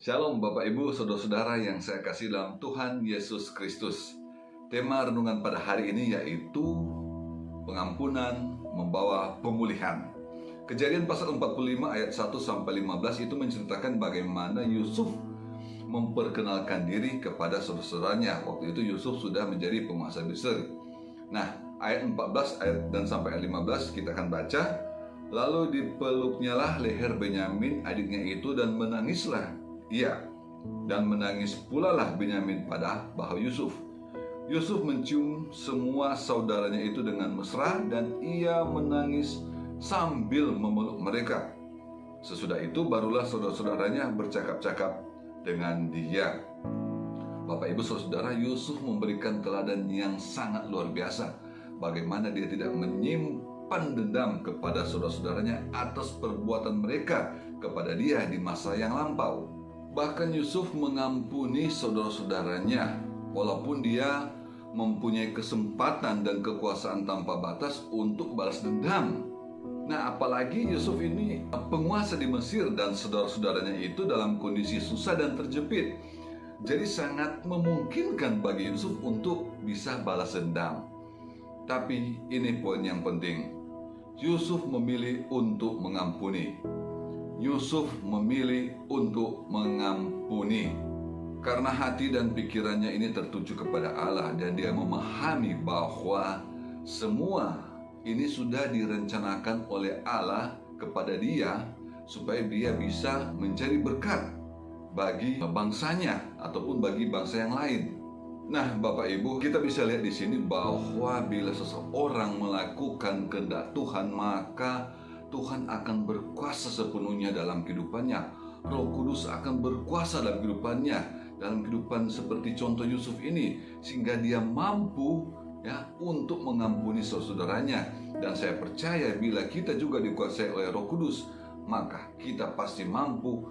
Shalom Bapak Ibu, Saudara-saudara yang saya kasih dalam Tuhan Yesus Kristus. Tema renungan pada hari ini yaitu pengampunan membawa pemulihan. Kejadian pasal 45 ayat 1-15 itu menceritakan bagaimana Yusuf memperkenalkan diri kepada saudara-saudaranya. Waktu itu Yusuf sudah menjadi penguasa Mesir. Nah, ayat 14 dan sampai ayat 15 kita akan baca. Lalu dipeluknyalah leher Benyamin adiknya itu dan menangislah ia, dan menangis pula lah Benyamin pada bahu Yusuf. Yusuf mencium semua saudaranya itu dengan mesra dan ia menangis sambil memeluk mereka. Sesudah itu barulah saudara-saudaranya bercakap-cakap dengan dia. Bapak Ibu Saudara, Yusuf memberikan teladan yang sangat luar biasa. Bagaimana dia tidak menyimpan dendam kepada saudara-saudaranya atas perbuatan mereka kepada dia di masa yang lampau. Bahkan Yusuf mengampuni saudara-saudaranya walaupun dia mempunyai kesempatan dan kekuasaan tanpa batas untuk balas dendam. Nah, apalagi Yusuf ini penguasa di Mesir dan saudara-saudaranya itu dalam kondisi susah dan terjepit. Jadi sangat memungkinkan bagi Yusuf untuk bisa balas dendam. Tapi ini poin yang penting. Yusuf memilih untuk mengampuni. Yusuf memilih untuk mengampuni karena hati dan pikirannya ini tertuju kepada Allah, dan dia memahami bahwa semua ini sudah direncanakan oleh Allah kepada dia supaya dia bisa menjadi berkat bagi bangsanya ataupun bagi bangsa yang lain. Nah, Bapak Ibu, kita bisa lihat di sini bahwa bila seseorang melakukan kehendak Tuhan, maka Tuhan akan berkuasa sepenuhnya dalam kehidupannya. Roh Kudus akan berkuasa dalam kehidupannya, dalam kehidupan seperti contoh Yusuf ini, sehingga dia mampu untuk mengampuni saudaranya. Dan saya percaya bila kita juga dikuasai oleh Roh Kudus, maka kita pasti mampu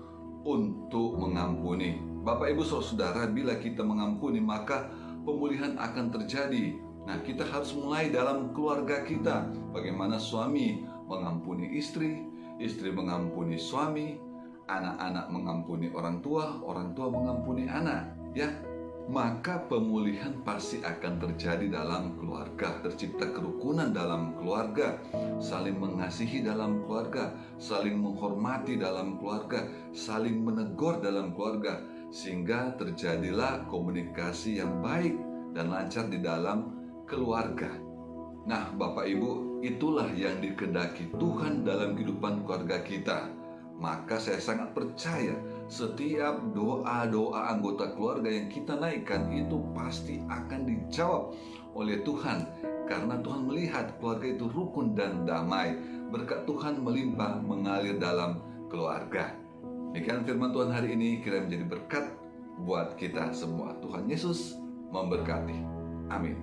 untuk mengampuni. Bapak Ibu Saudara, bila kita mengampuni maka pemulihan akan terjadi. Nah, kita harus mulai dalam keluarga kita. Bagaimana suami mengampuni istri, istri mengampuni suami, anak-anak mengampuni orang tua mengampuni anak, maka pemulihan pasti akan terjadi dalam keluarga. Tercipta kerukunan dalam keluarga, saling mengasihi dalam keluarga, saling menghormati dalam keluarga, saling menegur dalam keluarga, sehingga terjadilah komunikasi yang baik dan lancar di dalam keluarga. Nah, Bapak Ibu, itulah yang dikehendaki Tuhan dalam kehidupan keluarga kita. Maka saya sangat percaya setiap doa-doa anggota keluarga yang kita naikkan itu pasti akan dijawab oleh Tuhan. Karena Tuhan melihat keluarga itu rukun dan damai. Berkat Tuhan melimpah mengalir dalam keluarga. Demikian firman Tuhan hari ini, kiranya menjadi berkat buat kita semua. Tuhan Yesus memberkati. Amin.